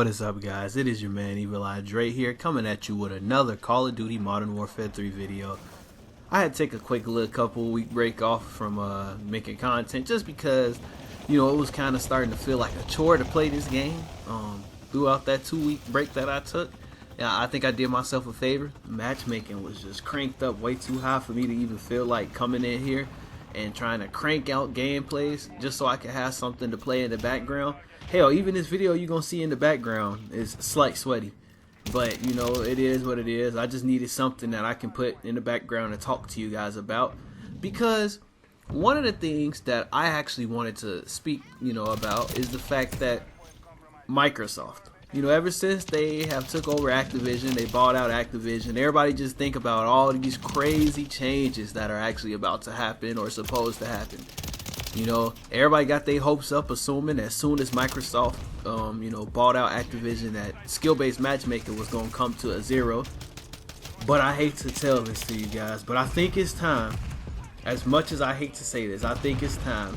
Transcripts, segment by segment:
What is up, guys? It is your man Evil Eye Dre here, coming at you with another Call of Duty Modern Warfare 3 video. I had to take a quick little couple week break off from making content just because, it was kind of starting to feel like a chore to play this game. Throughout that 2-week break that I took, I think I did myself a favor. Matchmaking was just cranked up way too high for me to even feel like coming in here and trying to crank out gameplays just so I could have something to play in the background. Hell, even this video you're gonna see in the background is slight sweaty, but it is what it is. I just needed something that I can put in the background and talk to you guys about, because one of the things that I actually wanted to speak about is the fact that Microsoft, ever since they have took over Activision, they bought out Activision, everybody just think about all these crazy changes that are actually about to happen or supposed to happen. Everybody got their hopes up, assuming as soon as Microsoft, bought out Activision, that skill-based matchmaking was going to come to a zero. But I hate to tell this to you guys, but I think it's time, as much as I hate to say this, I think it's time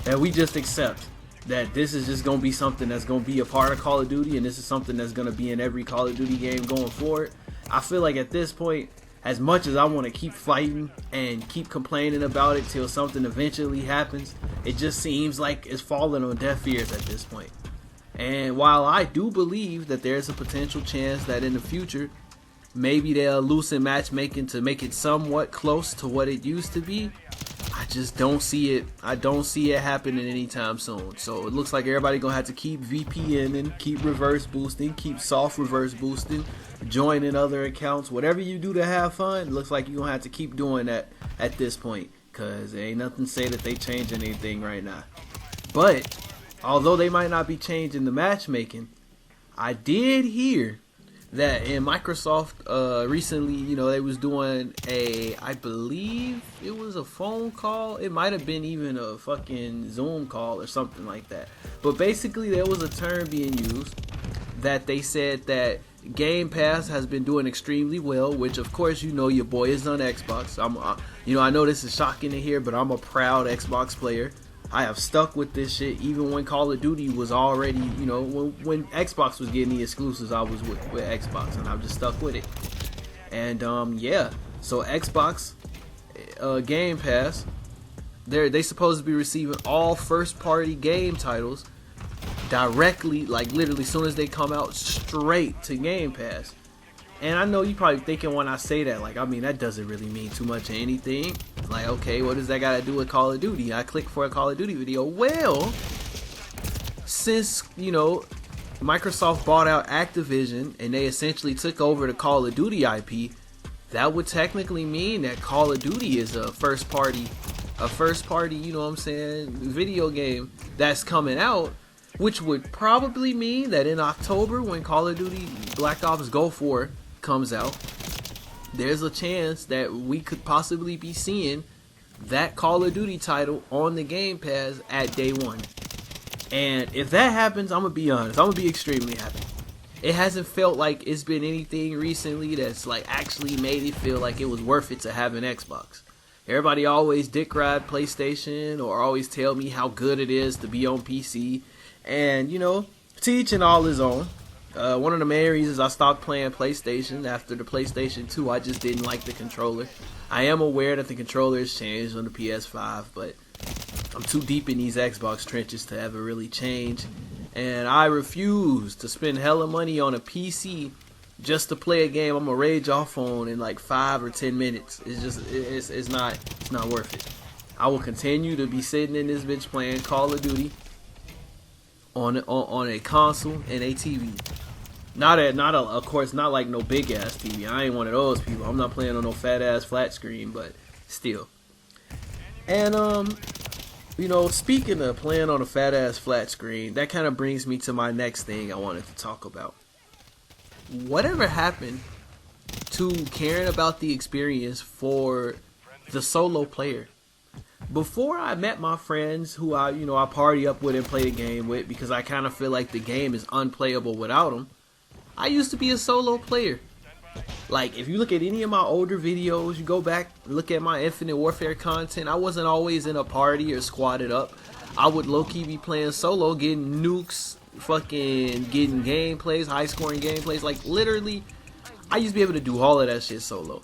that we just accept that this is just going to be something that's going to be a part of Call of Duty, and this is something that's going to be in every Call of Duty game going forward. I feel like at this point, as much as I want to keep fighting and keep complaining about it till something eventually happens, it just seems like it's falling on deaf ears at this point. And while I do believe that there's a potential chance that in the future, maybe they'll loosen matchmaking to make it somewhat close to what it used to be, I just don't see it. I don't see it happening anytime soon. So it looks like everybody gonna have to keep VPNing, keep reverse boosting, keep soft reverse boosting, joining other accounts. Whatever you do to have fun, it looks like you're gonna have to keep doing that at this point, because there ain't nothing to say that they changing anything right now. But although they might not be changing the matchmaking, I did hear that in Microsoft recently, they was doing I believe it was a phone call, it might have been even a fucking Zoom call or something like that, but basically there was a term being used that they said that Game Pass has been doing extremely well, which of course your boy is on Xbox. I know this is shocking to hear, but I'm a proud Xbox player. I have stuck with this shit even when Call of Duty was already, when Xbox was getting the exclusives, I was with Xbox, and I've just stuck with it. And yeah, so Xbox Game Pass, they supposed to be receiving all first-party game titles directly, like literally as soon as they come out, straight to Game Pass. And I know you probably thinking when I say that, like, that doesn't really mean too much of anything. Like, okay, what does that got to do with Call of Duty? I clicked for a Call of Duty video. Well, since, Microsoft bought out Activision and they essentially took over the Call of Duty IP, that would technically mean that Call of Duty is a first party, video game that's coming out, which would probably mean that in October, when Call of Duty Black Ops Go 4 comes out, there's a chance that we could possibly be seeing that Call of Duty title on the Game Pass at day one. And if that happens, I'm gonna be honest, I'm gonna be extremely happy. It hasn't felt like it's been anything recently that's like actually made it feel like it was worth it to have an Xbox. Everybody always dick ride PlayStation or always tell me how good it is to be on PC. And to each and all his own. One of the main reasons I stopped playing PlayStation after the PlayStation 2, I just didn't like the controller. I am aware that the controller has changed on the PS5, but I'm too deep in these Xbox trenches to ever really change. And I refuse to spend hella money on a PC just to play a game I'm gonna rage off on in like 5 or 10 minutes. It's not worth it. I will continue to be sitting in this bitch playing Call of Duty on a console and a TV. Of course, not like no big ass TV. I ain't one of those people. I'm not playing on no fat ass flat screen, but still. And speaking of playing on a fat ass flat screen, that kind of brings me to my next thing I wanted to talk about. Whatever happened to caring about the experience for the solo player? Before I met my friends who I party up with and play the game with, because I kind of feel like the game is unplayable without them, I used to be a solo player. Like, if you look at any of my older videos, you go back, look at my Infinite Warfare content, I wasn't always in a party or squatted up. I would low-key be playing solo, getting nukes, fucking getting gameplays, high scoring gameplays. Like literally, I used to be able to do all of that shit solo.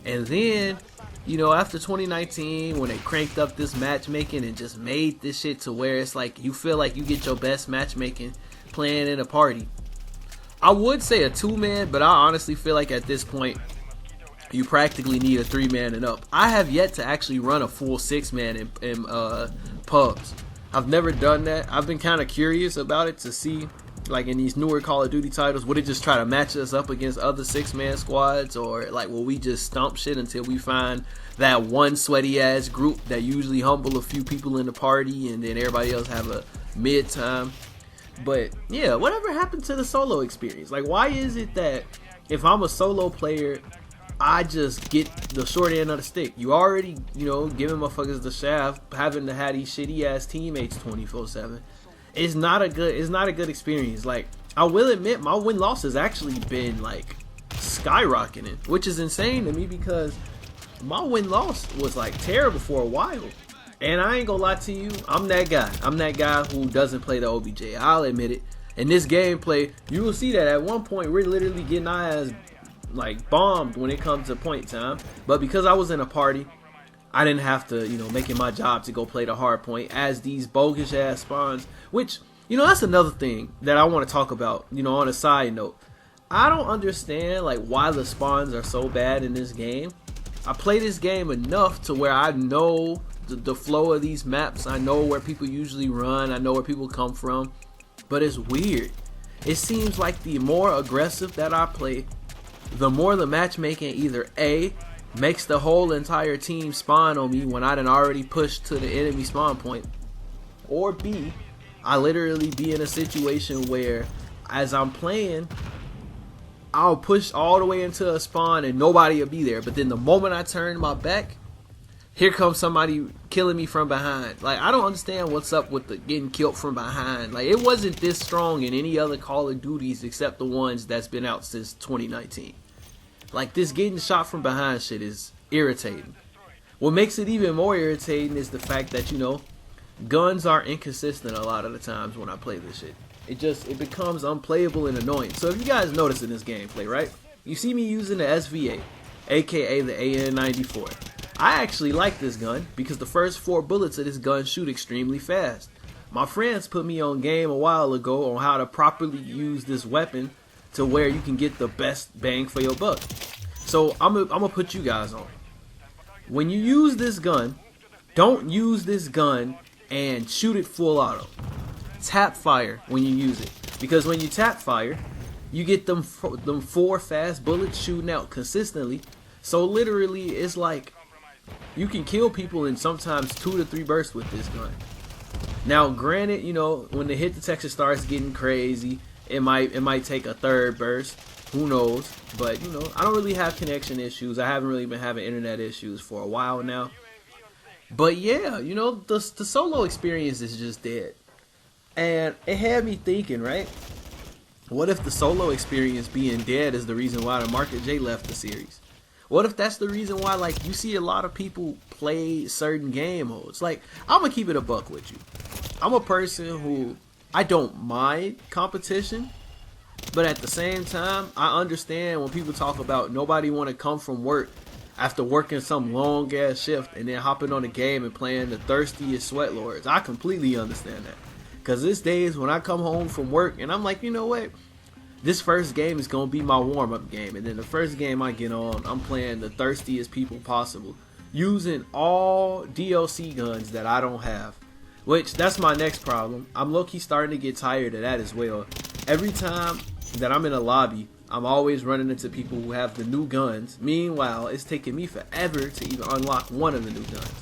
And then, you know, after 2019, when they cranked up this matchmaking and just made this shit to where it's like you feel like you get your best matchmaking playing in a party. I would say a 2-man, but I honestly feel like at this point you practically need a 3-man and up. I have yet to actually run a full 6-man in pubs. I've never done that. I've been kind of curious about it to see, like in these newer Call of Duty titles, would it just try to match us up against other 6-man squads, or like will we just stomp shit until we find that one sweaty ass group that usually humble a few people in the party and then everybody else have a mid time. But yeah, whatever happened to the solo experience? Like, why is it that if I'm a solo player, I just get the short end of the stick? You already, you know, giving motherfuckers the shaft, having to have these shitty ass teammates 24/7. It's not a good experience. Like, I will admit, my win loss has actually been like skyrocketing, which is insane to me because my win loss was like terrible for a while. And I ain't gonna lie to you, I'm that guy. I'm that guy who doesn't play the OBJ. I'll admit it. In this gameplay, you will see that at one point we're literally getting our ass like bombed when it comes to point time. But because I was in a party, I didn't have to, you know, make it my job to go play the hard point as these bogus ass spawns. Which, you know, that's another thing that I want to talk about, you know, on a side note. I don't understand like why the spawns are so bad in this game. I play this game enough to where I know the flow of these maps. I know where people usually run. I know where people come from. But it's weird. It seems like the more aggressive that I play, the more the matchmaking either A, makes the whole entire team spawn on me when I done already pushed to the enemy spawn point, or B, I literally be in a situation where as I'm playing, I'll push all the way into a spawn and nobody will be there. But then the moment I turn my back, here comes somebody killing me from behind. Like, I don't understand what's up with the getting killed from behind. Like, it wasn't this strong in any other Call of Duties except the ones that's been out since 2019. Like, this getting shot from behind shit is irritating. What makes it even more irritating is the fact that, you know, guns are inconsistent a lot of the times when I play this shit. It becomes unplayable and annoying. So if you guys notice in this gameplay, right? You see me using the SVA, aka the AN94. I actually like this gun because the first 4 bullets of this gun shoot extremely fast. My friends put me on game a while ago on how to properly use this weapon to where you can get the best bang for your buck. So I'm gonna put you guys on. When you use this gun, don't use this gun and shoot it full auto. Tap fire when you use it, because when you tap fire, you get them 4 fast bullets shooting out consistently. So literally, it's like you can kill people in sometimes 2 to 3 bursts with this gun. Now, granted, you know, when the hit detection starts getting crazy, it might take a 3rd burst. Who knows? But, you know, I don't really have connection issues. I haven't really been having internet issues for a while now. But yeah, you know, the solo experience is just dead. And it had me thinking, right? What if the solo experience being dead is the reason why the Market J left the series? What if that's the reason why, like, you see a lot of people play certain game modes? Like, I'm gonna keep it a buck with you. I'm a person who, I don't mind competition, but at the same time, I understand when people talk about nobody want to come from work after working some long ass shift and then hopping on the game and playing the thirstiest sweat lords. I completely understand that. Because there's days when I come home from work and I'm like, you know what? This first game is going to be my warm-up game. And then the first game I get on, I'm playing the thirstiest people possible, using all DLC guns that I don't have. Which, that's my next problem. I'm low-key starting to get tired of that as well. Every time that I'm in a lobby, I'm always running into people who have the new guns. Meanwhile, it's taking me forever to even unlock one of the new guns.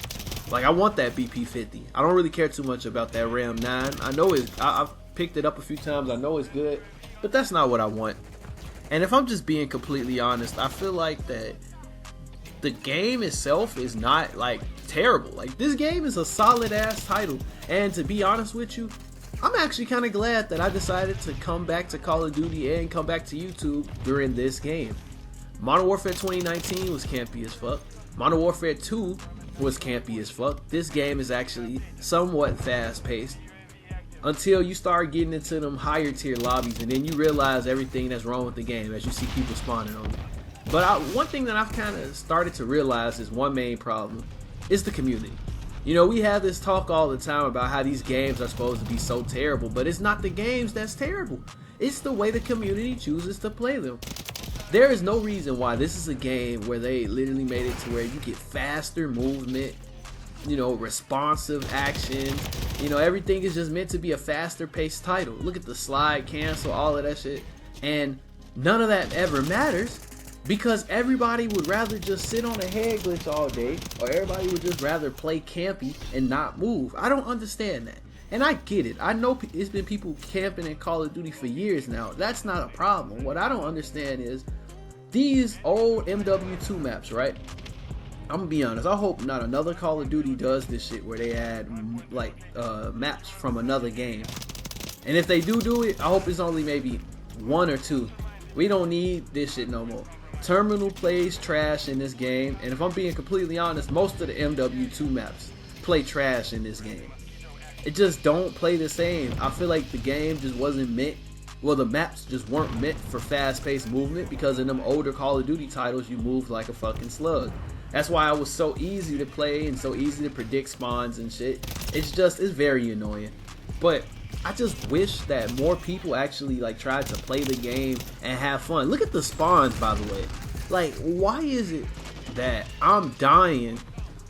Like, I want that BP-50. I don't really care too much about that Ram 9. I know I've picked it up a few times. I know it's good. But that's not what I want. And if I'm just being completely honest, I feel like that the game itself is not, like, terrible. Like, this game is a solid ass title. And to be honest with you, I'm actually kind of glad that I decided to come back to Call of Duty and come back to YouTube during this game. Modern Warfare 2019 was campy as fuck. Modern Warfare 2 was campy as fuck. This game is actually somewhat fast paced. until you start getting into them higher tier lobbies, and then you realize everything that's wrong with the game as you see people spawning on you. But one thing that I've kind of started to realize is one main problem is the community. You know, we have this talk all the time about how these games are supposed to be so terrible, but it's not the games that's terrible. It's the way the community chooses to play them. There is no reason why this is a game where they literally made it to where you get faster movement, you know, responsive action, you know, everything is just meant to be a faster paced title. Look at the slide, cancel, all of that shit. And none of that ever matters because everybody would rather just sit on a head glitch all day, or everybody would just rather play campy and not move. I don't understand that. And I get it. I know it's been people camping in Call of Duty for years now. That's not a problem. What I don't understand is these old MW2 maps, right? I'm gonna be honest, I hope not another Call of Duty does this shit where they add like maps from another game. And if they do it, I hope it's only maybe 1 or 2. We don't need this shit no more. Terminal plays trash in this game, and if I'm being completely honest, most of the MW2 maps play trash in this game. It just don't play the same. I feel like the game just wasn't meant, well, the maps just weren't meant for fast-paced movement, because in them older Call of Duty titles you moved like a fucking slug. That's why it was so easy to play and so easy to predict spawns and shit. It's very annoying. But I just wish that more people actually like tried to play the game and have fun. Look at the spawns, by the way. Like, why is it that I'm dying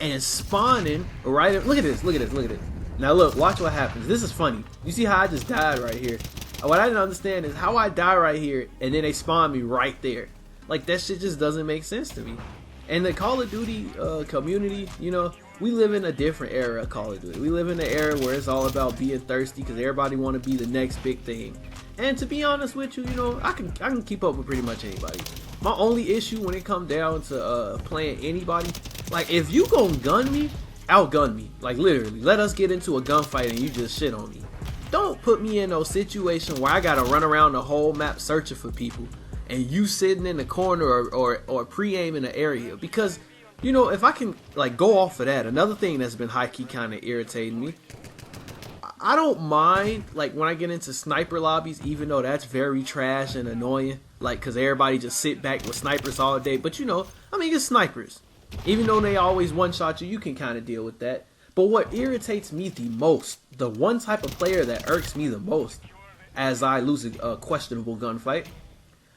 and spawning right at, look at this, look at this, look at this. Now look, watch what happens. This is funny. You see how I just died right here? What I didn't understand is how I die right here and then they spawn me right there. Like, that shit just doesn't make sense to me. And the Call of Duty community, you know, we live in a different era of Call of Duty. We live in an era where it's all about being thirsty because everybody want to be the next big thing. And to be honest with you, you know, I can keep up with pretty much anybody. My only issue when it comes down to playing anybody, like, if you gon' gun me, outgun me. Like, literally, let us get into a gunfight and you just shit on me. Don't put me in no situation where I gotta run around the whole map searching for people and you sitting in the corner or pre-aiming an area. Because, you know, if I can like go off of that, another thing that's been high-key kind of irritating me, I don't mind like when I get into sniper lobbies, even though that's very trash and annoying, like, because everybody just sit back with snipers all day. But you know, I mean, it's snipers. Even though they always one-shot you, you can kind of deal with that. But what irritates me the most, the one type of player that irks me the most as I lose a questionable gunfight,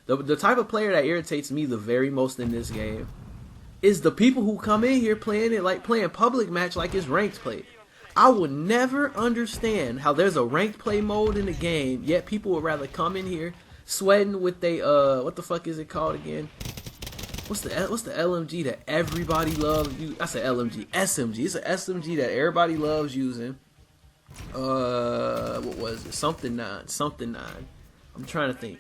the type of player that irritates me the very most in this game is the people who come in here playing it like playing public match like it's ranked play. I would never understand how there's a ranked play mode in the game, yet people would rather come in here sweating with they what the fuck is it called again? What's the LMG that everybody loves? I said LMG, SMG. It's an SMG that everybody loves using. What was it? Something 9. I'm trying to think.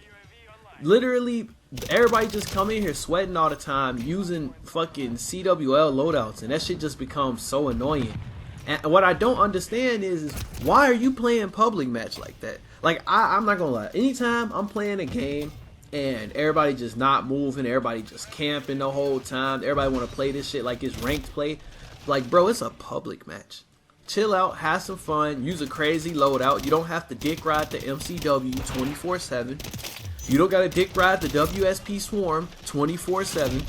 Literally, everybody just come in here sweating all the time, using fucking CWL loadouts, and that shit just becomes so annoying. And what I don't understand is why are you playing public match like that? Like, I'm not gonna lie. Anytime I'm playing a game and everybody just not moving, everybody just camping the whole time, everybody want to play this shit like it's ranked play, like, bro, it's a public match. Chill out, have some fun, use a crazy loadout. You don't have to dick ride the MCW 24/7. You don't gotta dick ride the WSP Swarm 24/7.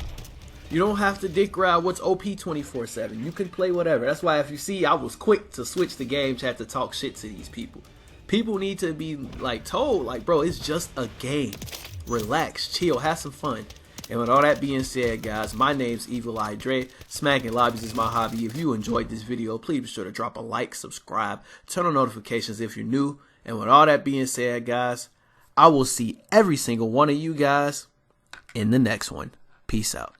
You don't have to dick ride what's OP 24/7. You can play whatever. That's why if you see, I was quick to switch the game chat to talk shit to these people. People need to be like told, like, bro, it's just a game. Relax, chill, have some fun. And with all that being said, guys, my name's Evil Eye Dre. Smacking lobbies is my hobby. If you enjoyed this video, please be sure to drop a like, subscribe, turn on notifications if you're new. And with all that being said, guys, I will see every single one of you guys in the next one. Peace out.